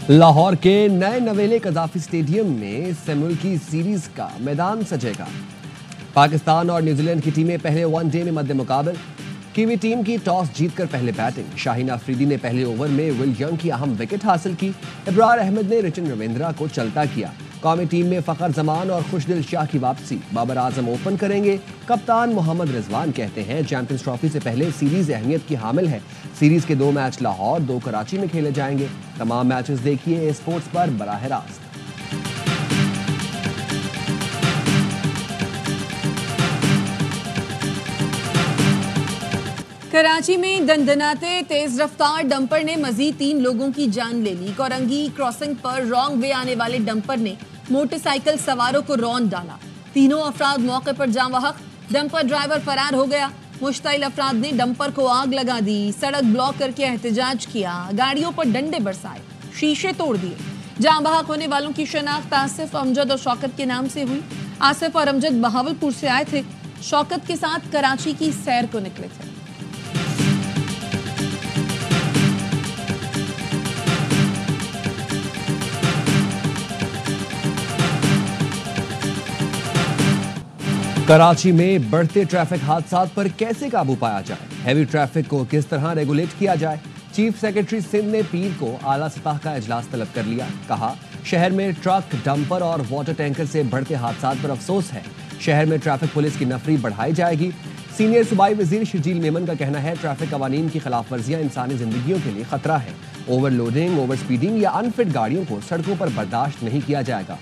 लाहौर के नए नवेले Gaddafi stadium में मुल्की सीरीज का मैदान सजेगा। पाकिस्तान और न्यूजीलैंड की टीमें पहले वनडे में मद्दे मुकाबल। कीवी टीम की टॉस जीतकर पहले बैटिंग। शाहीन अफरीदी ने पहले ओवर में विल यंग की अहम विकेट हासिल की। इब्रार अहमद ने रिचन रविंद्रा को चलता किया। कौमी टीम में फ़खर जमान और खुशदिल शाह की वापसी। बाबर आजम ओपन करेंगे। कप्तान मोहम्मद रिजवान कहते हैं चैंपियंस ट्रॉफी से पहले सीरीज अहमियत की हामिल है। सीरीज के 2 मैच लाहौर 2 कराची में खेले जाएंगे। तमाम मैचेस देखिए स्पोर्ट्स पर बराह रास्त। कराची में दंदनाते तेज रफ्तार डंपर ने मजीद 3 लोगों की जान ले ली। कोरंगी क्रॉसिंग पर रॉन्ग वे आने वाले डंपर ने मोटरसाइकिल सवारों को रौंद डाला। तीनों अफराद मौके पर जाँ बहक। डंपर ड्राइवर फरार हो गया। मुश्तइल अफराद ने डंपर को आग लगा दी। सड़क ब्लॉक करके एहतजाज किया। गाड़ियों पर डंडे बरसाए, शीशे तोड़ दिए। जाँ बहक होने वालों की शनाख्त आसिफ, अमजद और शौकत के नाम से हुई। आसिफ और अमजद बहावलपुर से आए थे। शौकत के साथ कराची की सैर को निकले थे। कराची में बढ़ते ट्रैफिक हादसात पर कैसे काबू पाया जाए, हैवी ट्रैफिक को किस तरह रेगुलेट किया जाए। चीफ सेक्रेटरी सिंध ने पीर को आला सतह का इजलास तलब कर लिया। कहा शहर में ट्रक, डंपर और वाटर टैंकर से बढ़ते हादसात पर अफसोस है। शहर में ट्रैफिक पुलिस की नफरी बढ़ाई जाएगी। सीनियर सूबाई वजीर शजील मेमन का कहना है ट्रैफिक कवानीन की खिलाफ वर्जियां इंसानी जिंदगियों के लिए खतरा है। ओवरलोडिंग, ओवर स्पीडिंग या अनफिट गाड़ियों को सड़कों पर बर्दाश्त नहीं किया जाएगा।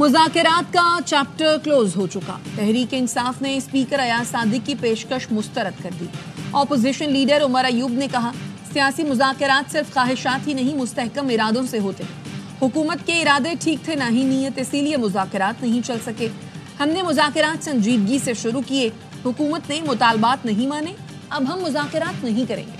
मुज़ाकरात का चैप्टर क्लोज हो चुका। तहरीक इंसाफ ने स्पीकर अयाज सादिक की पेशकश मुस्तरद कर दी। ऑपोजिशन लीडर उमर अयूब ने कहा सियासी मुज़ाकरात सिर्फ ख्वाहिशात ही नहीं, मुस्तहकम इरादों से होते हैं। हुकूमत के इरादे ठीक थे, ना ही नीयत, इसीलिए मुज़ाकरात नहीं चल सके। हमने मुज़ाकरात संजीदगी से शुरू किए। हुकूमत ने मुतालबात नहीं माने, अब हम मुज़ाकरात नहीं करेंगे।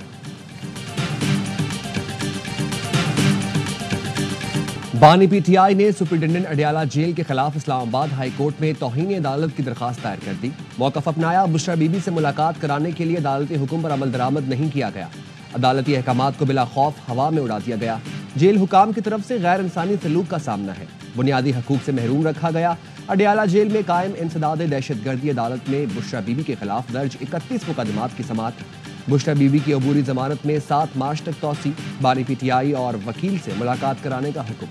बानी पीटीआई ने सुपरिटेंडेंट अडियाला जेल के खिलाफ इस्लामाबाद हाई कोर्ट में तौहीन अदालत की दरखास्त दायर कर दी। मौक़िफ़ अपनाया, बुशरा बीबी से मुलाकात कराने के लिए अदालती हुक्म पर अमल दरामद नहीं किया गया। अदालती अहकामात को बिला खौफ हवा में उड़ा दिया गया। जेल हुकाम की तरफ से गैर इंसानी सलूक का सामना है। बुनियादी हकूक से महरूम रखा गया। अडियाला जेल में कायम इंसदाद दहशतगर्दी अदालत में बुशरा बीबी के खिलाफ दर्ज 31 मुकदमात की समाअत। बुशरा बीबी की अबूरी जमानत में 7 मार्च तक तौसी। बानी पीटीआई और वकील से मुलाकात कराने का हुक्म।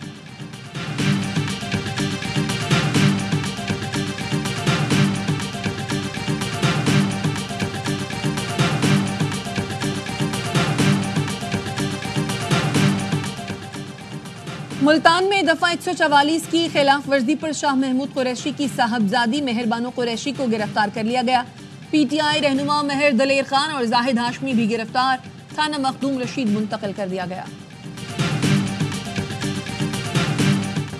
मुल्तान में दफा 144 की खिलाफ वर्जी पर शाह महमूद कुरैशी की साहबजादी मेहरबानो कुरैशी को गिरफ्तार कर लिया गया। पीटीआई रहनुमा महर दलेर खान और जाहिद हाशमी भी गिरफ्तार। थाना मखदूम रशीद मुंतकिल कर दिया गया।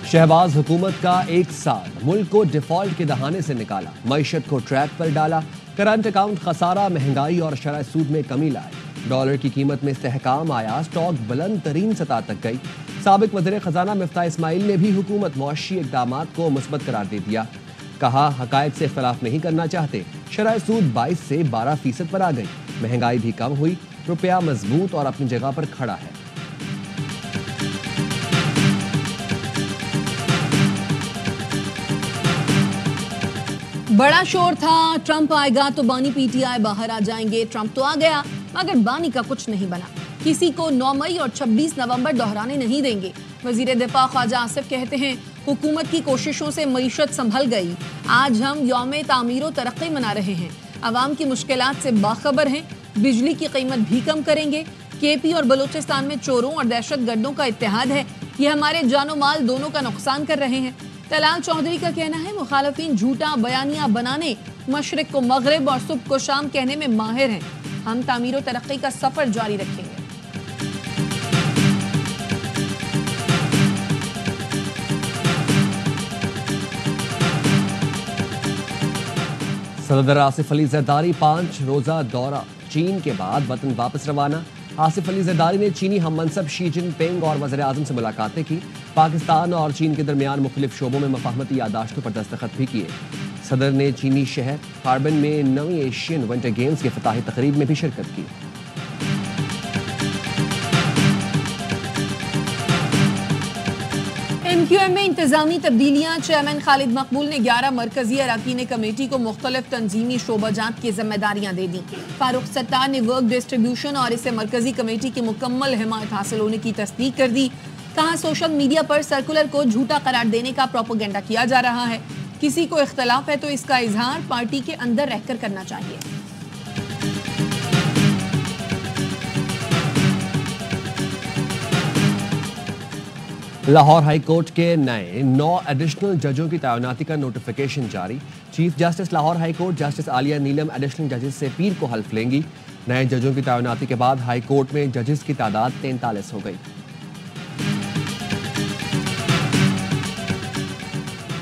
शहबाज हुकूमत का 1 साल मुल्क को डिफॉल्ट के दहाने से निकाला। मईशत को ट्रैक पर डाला। करंट अकाउंट खसारा, महंगाई और शरह सूद में कमी लाए। डॉलर की कीमत में इस्तेहकाम आया। स्टॉक बुलंद तरीन सतह तक गई। साबिक वज़ीर खजाना मिफ्ताह इस्माइल ने भी हुकूमत मुआशी इक़दामात को मुस्बत करार दे दिया। कहा हकायक से इख्तलाफ नहीं करना चाहते। शरह सूद 22 से 12% पर आ गई। महंगाई भी कम हुई। रुपया मजबूत और अपनी जगह पर खड़ा है। बड़ा शोर था, ट्रंप आएगा तो बानी पीटीआई बाहर आ जाएंगे। ट्रंप तो आ गया मगर बानी का कुछ नहीं बना। किसी को 9 मई और 26 नवंबर दोहराने नहीं देंगे। वजीर दिफा ख्वाजा आसिफ कहते हैं हुकूमत की कोशिशों से मईशत संभल गई। आज हम यौम तामीर तरक्की मना रहे हैं। अवाम की मुश्किलात से बाखबर हैं। बिजली की कीमत भी कम करेंगे। केपी और बलूचिस्तान में चोरों और दहशत गर्दों का इत्तेहाद है। ये हमारे जानो माल दोनों का नुकसान कर रहे हैं। तलाल चौधरी का कहना है मुखालफिन झूठा बयानिया बनाने, मशरिक को मगरिब और सुबह को शाम कहने में माहिर हैं। हम तामीर तरक्की का सफर जारी रखेंगे। सदर आसिफ अली जरदारी 5 रोजा दौरा चीन के बाद वतन वापस रवाना। आसिफ अली जरदारी ने चीनी हम मनसब शी जिनपिंग और वज़ीर आज़म से मुलाकातें की। पाकिस्तान और चीन के दरमियान मुख्तलिफ शोबों में मफाहमती यादाश्तों पर दस्तखत भी किए। सदर ने चीनी शहर हार्बिन में 9वीं एशियन विंटर गेम्स की फ़ताही तकरीब में भी शिरकत की। MQM में इंतजामी तब्दीलियां। चेयरमैन खालिद मकबूल ने 11 मरकजी अरकान कमेटी को मुख्तलिफ तंजीमी शोबाजात की जिम्मेदारियां दे दी। फारूक सत्तार ने वर्क डिस्ट्रीब्यूशन और इसे मरकजी कमेटी की मुकम्मल हिमायत हासिल होने की तस्दीक कर दी। कहा सोशल मीडिया पर सर्कुलर को झूठा करार देने का प्रोपोगेंडा किया जा रहा है। किसी को इख्तलाफ है तो इसका इजहार पार्टी के अंदर रहकर करना चाहिए। लाहौर हाई कोर्ट के नए 9 एडिशनल जजों की तैनाती का नोटिफिकेशन जारी। Chief justice Lahore high court justice Aliya Neelum additional जजेस से पीर को हल्फ लेंगी। नए जजों की तैनाती के बाद हाई कोर्ट में जजेस की तादाद 43 हो गई।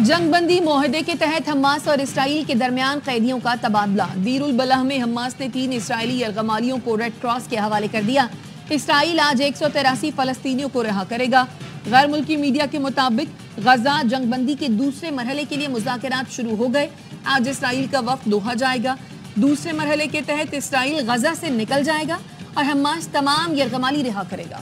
जंगबंदी मुआहदे के तहत हमास और इसराइल के दरमियान कैदियों का तबादला। दीरुल बलाह में हमास ने 3 इसराइली यरगमालियों को रेड क्रॉस के हवाले कर दिया। इसराइल आज 183 फलस्तीनियों को रिहा करेगा। गैर मुल्की मीडिया के मुताबिक गजा जंगबंदी के दूसरे मरहले के लिए मुज़ाकरात शुरू हो गए। आज इसराइल का वफ्द दोहा जाएगा। दूसरे मरहले के तहत इसराइल गजा से निकल जाएगा और हमास तमाम यरगमाली रिहा करेगा।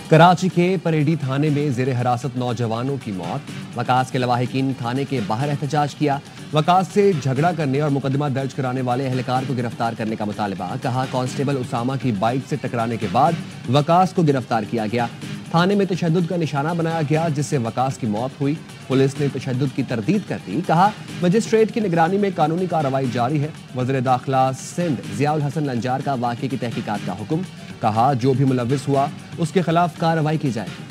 कराची के परेडी थाने में जेर हिरासत नौजवानों की मौत। वकास के लवाहिकीन थाने के बाहर एहतजाज किया। वकास से झगड़ा करने और मुकदमा दर्ज कराने वाले एहलकार को गिरफ्तार करने का मुतालबा। कहा कांस्टेबल उसामा की बाइक से टकराने के बाद वकास को गिरफ्तार किया गया। थाने में तशद्दुद का निशाना बनाया गया जिससे वकास की मौत हुई। पुलिस ने तशद्दुद की तरदीद कर दी। कहा मजिस्ट्रेट की निगरानी में कानूनी कार्रवाई जारी है। वज़ीर दाखिला सिंध ज़ियाउल हसन लंजार का वाक़े की तहकीकात का हुक्म। कहा जो भी मुलव्विस हुआ उसके खिलाफ कार्रवाई की जाएगी।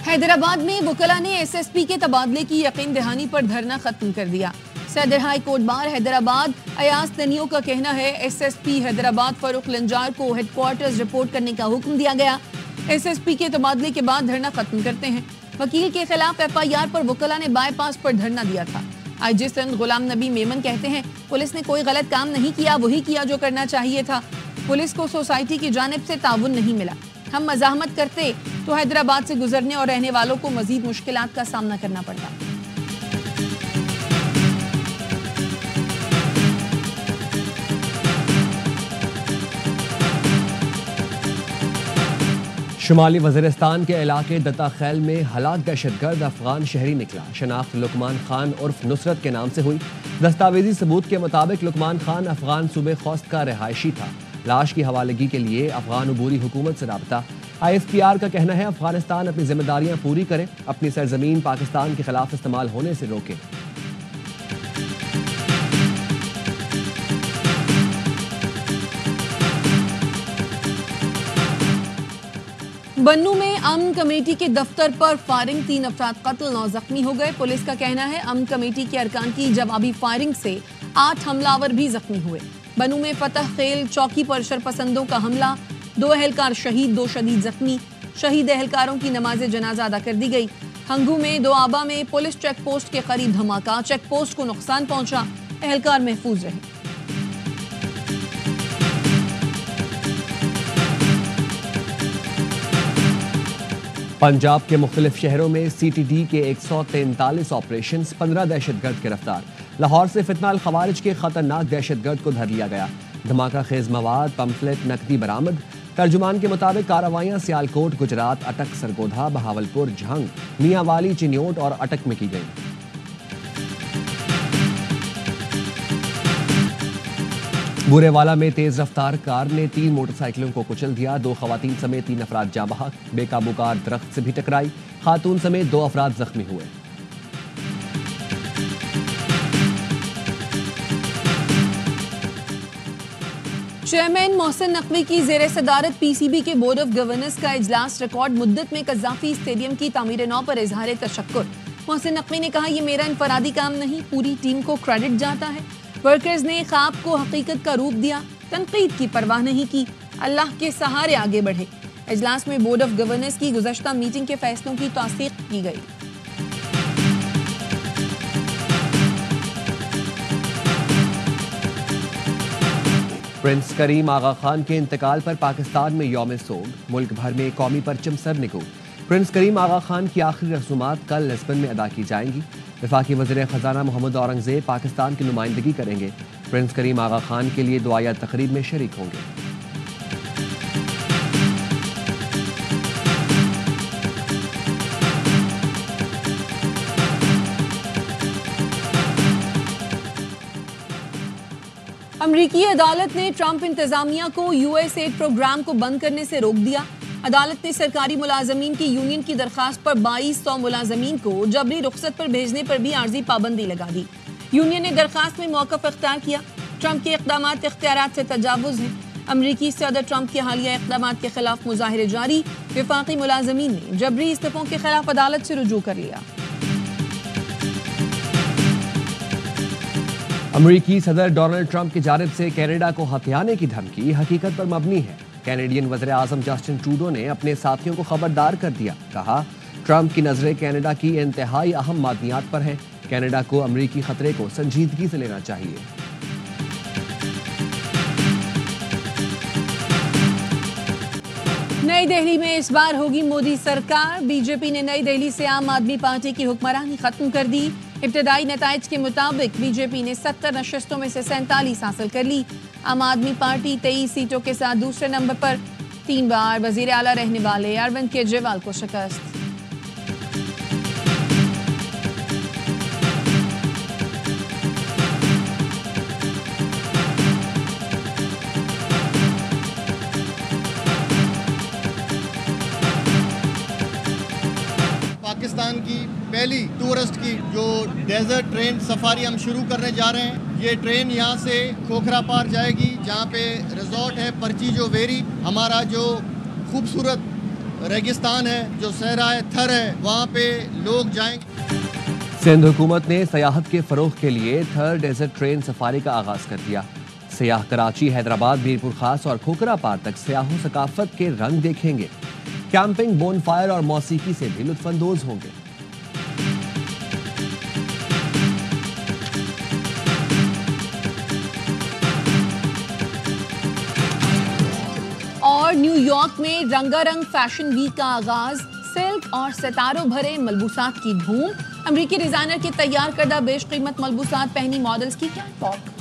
हैदराबाद में वकला ने SSP के तबादले की यकीन दहानी पर धरना खत्म कर दिया। सदर high court bar Hyderabad Ayaz तनियो का कहना है SSP हैदराबाद फारूक लंजार को हेडक्वार्टर्स रिपोर्ट करने का हुक्म दिया गया। SSP के तबादले के बाद धरना खत्म करते हैं। वकील के खिलाफ FIR पर वकला ने बाईपास पर धरना दिया था। IG सिंध गुलाम नबी मेमन कहते हैं पुलिस ने कोई गलत काम नहीं किया, वही किया जो करना चाहिए था। पुलिस को सोसाइटी की जानिब से ताउन नहीं मिला। हम मज़ाहमत करते तो हैदराबाद से गुजरने और रहने वालों को मजीद मुश्किलात का सामना करना पड़ता। शुमाली वज़ीरिस्तान के इलाके दत्ता खैल में हलाक दहशतगर्द अफगान शहरी निकला। शनाख्त लुकमान खान उर्फ नुसरत के नाम से हुई। दस्तावेजी सबूत के मुताबिक लुकमान खान अफगान सूबे खौस्त का रिहायशी था। लाश की हवालगी के लिए अफगान अबूरी हुकूमत से राबता। ISPR का कहना है अफगानिस्तान अपनी जिम्मेदारियां पूरी करे, अपनी सरजमीन पाकिस्तान के खिलाफ इस्तेमाल होने से रोके। बन्नू में अमन कमेटी के दफ्तर पर फायरिंग, 3 अफराद कत्ल, 9 जख्मी हो गए। पुलिस का कहना है अमन कमेटी के अरकान की जवाबी फायरिंग से 8 हमलावर भी जख्मी हुए। बन्नू में फतह खेल चौकी पर शरपसंदों का हमला, 2 एहलकार शहीद, 2 शदीद जख्मी। शहीद एहलकारों की नमाज जनाजा अदा कर दी गई। हंगू में दोआबा में पुलिस चेक पोस्ट के करीब धमाका, चेक पोस्ट को नुकसान पहुंचा, एहलकार महफूज रहे। पंजाब के मुख्तलिफ शहरों में CTD के 143 ऑपरेशन, 15 दहशतगर्द गिरफ्तार। लाहौर से फितना अल खवारिज के खतरनाक दहशतगर्द को धर लिया गया। धमाका खेज मवाद, पम्फलेट, नकदी बरामद। तर्जुमान के मुताबिक कार्रवाइयां सियालकोट, गुजरात, अटक, सरगोधा, बहावलपुर, झंग, मियांवाली, चिन्योट और अटक में की गई। बुरेवाला में तेज रफ्तार कार ने 3 मोटरसाइकिलों को कुचल दिया। 2 खवातीन समेत 3 अफराद जाँ बहक। बेकाबू कार दरख्त से भी टकराई। खातून समेत 2 अफराद जख्मी हुए। चेयरमैन मोहसिन नकवी की जेर सदारत PCB के बोर्ड ऑफ गवर्नेंस का इजलास रिकॉर्ड मुद्दत में कज़ाफी स्टेडियम की तामीर नौ पर इजहार तशक्कुर। मोहसिन नकवी ने कहा यह मेरा इनफरादी काम नहीं, पूरी टीम को क्रेडिट जाता है। वर्कर्स ने ख्वाब को हकीकत का रूप दिया, तनकीद की परवाह नहीं की, अल्लाह के सहारे आगे बढ़े। इजलास में बोर्ड ऑफ गवर्नर्स की गुज़श्ता मीटिंग के फैसलों की तौसीक की गई। प्रिंस करीम आगा खान के इंतकाल पर पाकिस्तान में यौम सोग, मुल्क भर में कौमी परचम सर निगो। प्रिंस करीम आगा खान की आखिरी रसूमात कल लिस्बन में अदा की जाएंगी। वफाकी वज़ीर ख़जाना मोहम्मद औरंगज़ेब पाकिस्तान की नुमाइंदगी करेंगे। प्रिंस करीम आगा खान के लिए दुआया तकरीब में शरीक होंगे। अमरीकी अदालत ने ट्रंप इंतजामिया को यूएसएड प्रोग्राम को बंद करने से रोक दिया। अदालत ने सरकारी मुलाजमीन की यूनियन की दरखास्त पर 2200 मुलाजमीन को जबरी रुखसत पर भेजने पर भी आर्जी पाबंदी लगा दी। यूनियन ने दरखास्त में मौक़िफ़ इख्तियार किया। ट्रंप के इक़दामात इख्तियारात से तजावुज़ हैं। अमरीकी सदर ट्रंप के हालिया इक़दामात के खिलाफ मुज़ाहिरे जारी। वफाकी मुलाजमीन ने जबरी इस्तीफ़ों के खिलाफ अदालत से रुजू कर लिया। अमरीकी सदर डोनाल्ड ट्रंप की जानिब से कनाडा को हथियाने की धमकी हकीकत पर मबनी है। कैनेडियन वज़ीर आज़म जस्टिन ट्रूडो ने अपने साथियों को खबरदार कर दिया। कहा, ट्रंप की नजरें कनाडा की इंतहाई अहम मादनियात पर हैं। कनाडा को अमरीकी खतरे को संजीदगी से लेना चाहिए। नई दिल्ली में इस बार होगी मोदी सरकार। बीजेपी ने नई दिल्ली से आम आदमी पार्टी की हुक्मरानी खत्म कर दी। इब्तदाई नताइज के मुताबिक बीजेपी ने 70 नशस्तों में से 47 हासिल कर ली। आम आदमी पार्टी 23 सीटों के साथ दूसरे नंबर पर 3 बार वजीर आला रहने वाले अरविंद केजरीवाल को शिकस्त। पाकिस्तान की पहली टूरिस्ट की जो डेजर्ट ट्रेन सफारी हम शुरू करने जा रहे हैं। ये ट्रेन यहाँ से खोखरा पार जाएगी, जहाँ पे रिजॉर्ट है परचीजो वेरी। हमारा जो खूबसूरत रेगिस्तान है, जो सहरा है, थर है, वहाँ पे लोग जाएंगे। सिंध हुकूमत ने सयाहत के फरोग के लिए थर डेजर्ट ट्रेन सफारी का आगाज कर दिया। सयाह कराची, हैदराबाद, मीरपुर खास और खोखरा पार तक सयाहों सकाफत के रंग देखेंगे। कैंपिंग, बोनफायर और मौसीकी से भी लुत्फानंदोज होंगे। और न्यूयॉर्क में रंगारंग फैशन वीक का आगाज। सिल्क और सितारों भरे मलबूसात की धूम। अमेरिकी डिजाइनर के तैयार करदा बेशकीमत मलबूसात पहनी मॉडल्स की कैटवॉक।